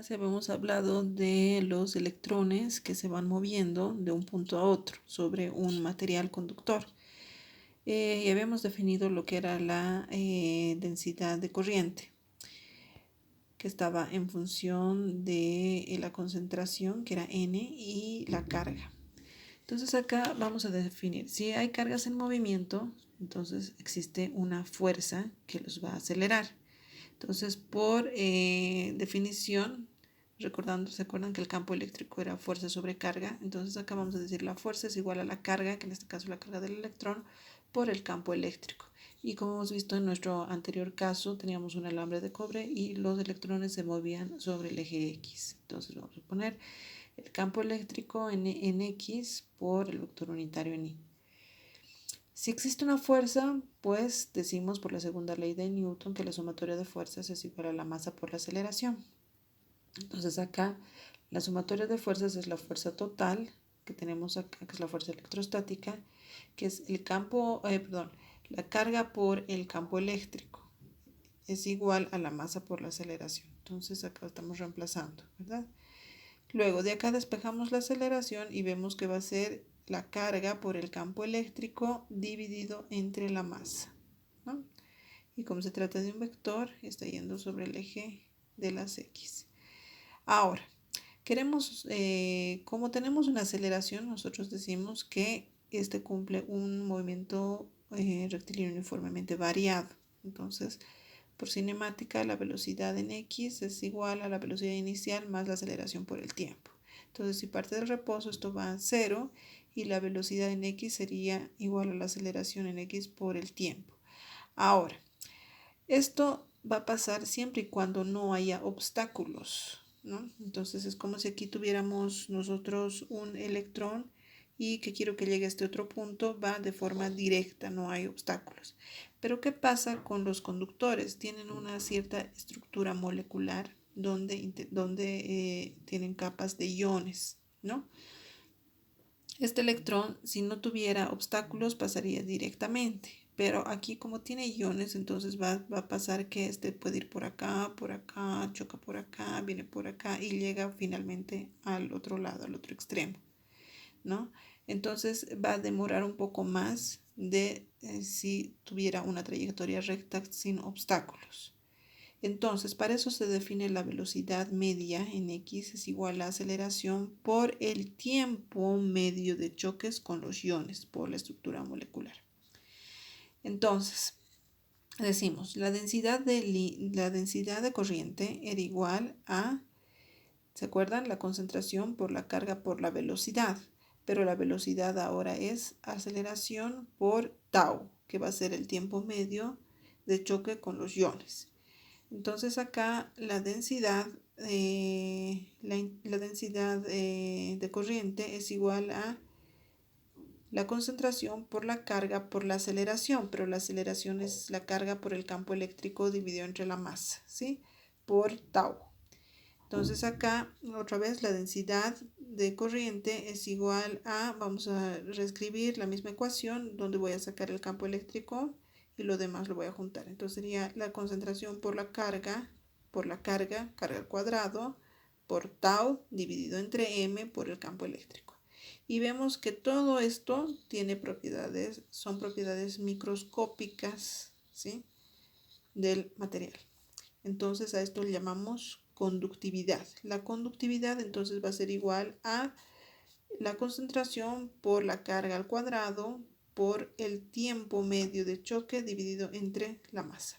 clase habíamos hablado de los electrones que se van moviendo de un punto a otro sobre un material conductor. Y habíamos definido lo que era la densidad de corriente, que estaba en función de la concentración, que era N, y la carga. Entonces acá vamos a definir, si hay cargas en movimiento, entonces existe una fuerza que los va a acelerar. Entonces, por definición, ¿se acuerdan que el campo eléctrico era fuerza sobre carga? Entonces acá vamos a decir la fuerza es igual a la carga, que en este caso es la carga del electrón, por el campo eléctrico. Y como hemos visto en nuestro anterior caso, teníamos un alambre de cobre y los electrones se movían sobre el eje X. Entonces vamos a poner el campo eléctrico en X por el vector unitario en Y. Si existe una fuerza, pues decimos por la segunda ley de Newton que la sumatoria de fuerzas es igual a la masa por la aceleración. Entonces acá la sumatoria de fuerzas es la fuerza total que tenemos acá, que es la fuerza electrostática, que es la carga por el campo eléctrico. Es igual a la masa por la aceleración. Entonces acá estamos reemplazando, ¿verdad? Luego de acá despejamos la aceleración y vemos que va a ser la carga por el campo eléctrico dividido entre la masa, ¿no? Y como se trata de un vector, está yendo sobre el eje de las X. Ahora, como tenemos una aceleración, nosotros decimos que este cumple un movimiento rectilíneo uniformemente variado. Entonces, por cinemática, la velocidad en X es igual a la velocidad inicial más la aceleración por el tiempo. Entonces, si parte del reposo, esto va a 0 y la velocidad en X sería igual a la aceleración en X por el tiempo. Ahora, esto va a pasar siempre y cuando no haya obstáculos, ¿no? Entonces, es como si aquí tuviéramos nosotros un electrón y que quiero que llegue a este otro punto, va de forma directa, no hay obstáculos. Pero ¿qué pasa con los conductores? Tienen una cierta estructura molecular donde tienen capas de iones, ¿no? Este electrón, si no tuviera obstáculos, pasaría directamente. Pero aquí como tiene iones, entonces va a pasar que este puede ir por acá, choca por acá, viene por acá y llega finalmente al otro lado, al otro extremo, ¿no? Entonces va a demorar un poco más de si tuviera una trayectoria recta sin obstáculos. Entonces, para eso se define la velocidad media en X es igual a la aceleración por el tiempo medio de choques con los iones por la estructura molecular. Entonces, decimos, la densidad de corriente era igual a, ¿se acuerdan? La concentración por la carga por la velocidad, pero la velocidad ahora es aceleración por tau, que va a ser el tiempo medio de choque con los iones. Entonces acá la densidad, de corriente es igual a la concentración por la carga por la aceleración, pero la aceleración es la carga por el campo eléctrico dividido entre la masa, ¿sí? Por tau. Entonces acá otra vez la densidad de corriente es igual a, vamos a reescribir la misma ecuación donde voy a sacar el campo eléctrico y lo demás lo voy a juntar. Entonces sería la concentración por la carga carga al cuadrado, por tau dividido entre m por el campo eléctrico. Y vemos que todo esto tiene propiedades, son propiedades microscópicas, ¿sí? Del material. Entonces a esto le llamamos conductividad. La conductividad entonces va a ser igual a la concentración por la carga al cuadrado por el tiempo medio de choque dividido entre la masa.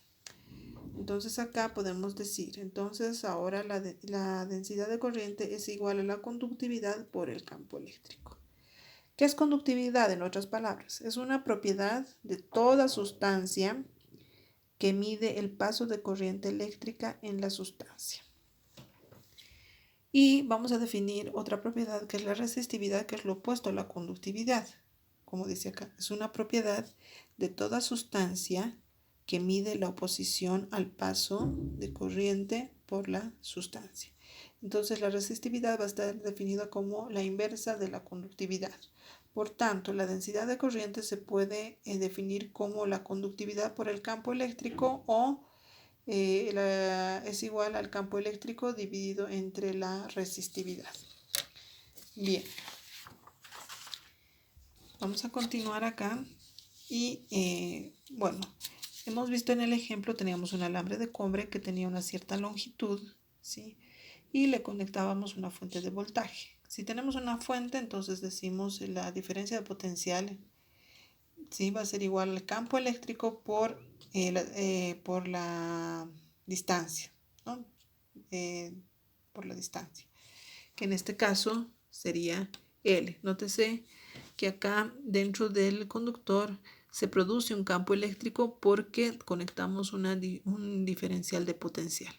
Entonces acá podemos decir, entonces ahora la densidad de corriente es igual a la conductividad por el campo eléctrico. ¿Qué es conductividad en otras palabras? Es una propiedad de toda sustancia que mide el paso de corriente eléctrica en la sustancia. Y vamos a definir otra propiedad que es la resistividad, que es lo opuesto a la conductividad. Como dice acá, es una propiedad de toda sustancia que mide la oposición al paso de corriente por la sustancia. Entonces la resistividad va a estar definida como la inversa de la conductividad. Por tanto, la densidad de corriente se puede definir como la conductividad por el campo eléctrico o es igual al campo eléctrico dividido entre la resistividad. Bien, vamos a continuar acá y bueno, hemos visto en el ejemplo, teníamos un alambre de cobre que tenía una cierta longitud, ¿sí? Y le conectábamos una fuente de voltaje. Si tenemos una fuente, entonces decimos la diferencia de potencial, ¿sí? Va a ser igual al campo eléctrico por la distancia, ¿no? Por la distancia, que en este caso sería L. Nótese que acá dentro del conductor se produce un campo eléctrico porque conectamos un diferencial de potencial.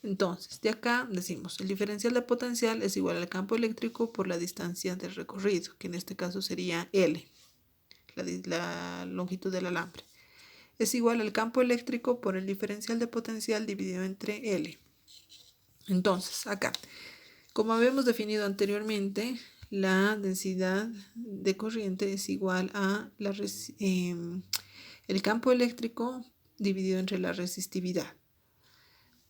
Entonces, de acá decimos, el diferencial de potencial es igual al campo eléctrico por la distancia del recorrido, que en este caso sería L, la longitud del alambre. Es igual al campo eléctrico por el diferencial de potencial dividido entre L. Entonces, acá, como habíamos definido anteriormente, la densidad de corriente es igual a el campo eléctrico dividido entre la resistividad.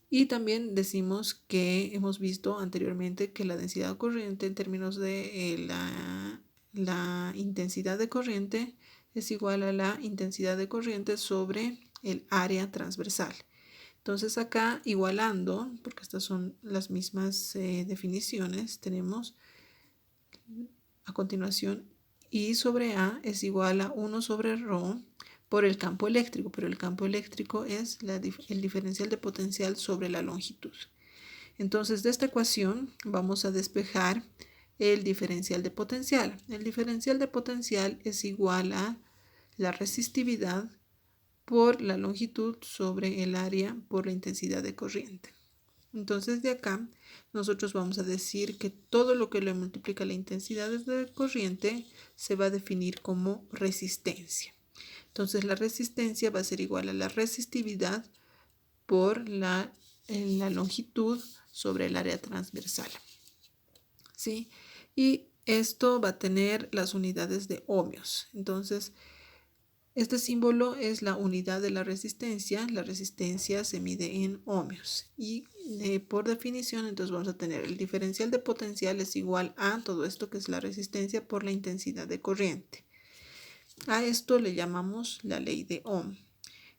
Y también decimos que hemos visto anteriormente que la densidad de corriente en términos de la intensidad de corriente es igual a la intensidad de corriente sobre el área transversal. Entonces acá igualando, porque estas son las mismas definiciones, tenemos a continuación I sobre A es igual a 1 sobre ρ por el campo eléctrico, pero el campo eléctrico es el diferencial de potencial sobre la longitud. Entonces de esta ecuación vamos a despejar el diferencial de potencial. El diferencial de potencial es igual a la resistividad por la longitud sobre el área por la intensidad de corriente. Entonces de acá nosotros vamos a decir que todo lo que le multiplica la intensidad de corriente se va a definir como resistencia. Entonces la resistencia va a ser igual a la resistividad por la longitud sobre el área transversal, ¿sí? Y esto va a tener las unidades de ohmios. Entonces este símbolo es la unidad de la resistencia. La resistencia se mide en ohmios y por definición entonces vamos a tener el diferencial de potencial es igual a todo esto que es la resistencia por la intensidad de corriente. A esto le llamamos la ley de Ohm.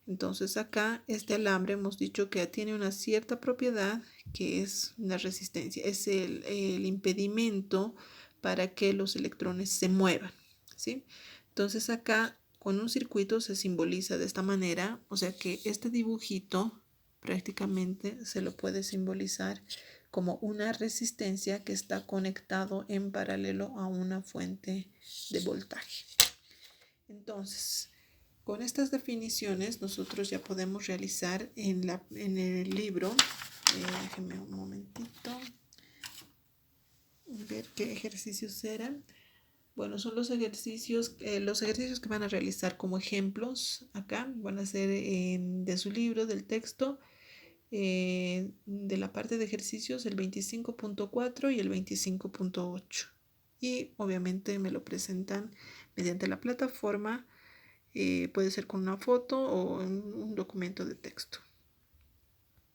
Entonces acá este alambre hemos dicho que tiene una cierta propiedad que es la resistencia, es el impedimento para que los electrones se muevan, ¿sí? Entonces acá con un circuito se simboliza de esta manera, o sea que este dibujito prácticamente se lo puede simbolizar como una resistencia que está conectado en paralelo a una fuente de voltaje. Entonces, con estas definiciones nosotros ya podemos realizar en el libro, déjenme un momentito, ver qué ejercicios eran. Bueno, son los ejercicios que van a realizar como ejemplos acá, van a ser de su libro, del texto, de la parte de ejercicios, el 25.4 y el 25.8. Y obviamente me lo presentan mediante la plataforma, puede ser con una foto o un documento de texto.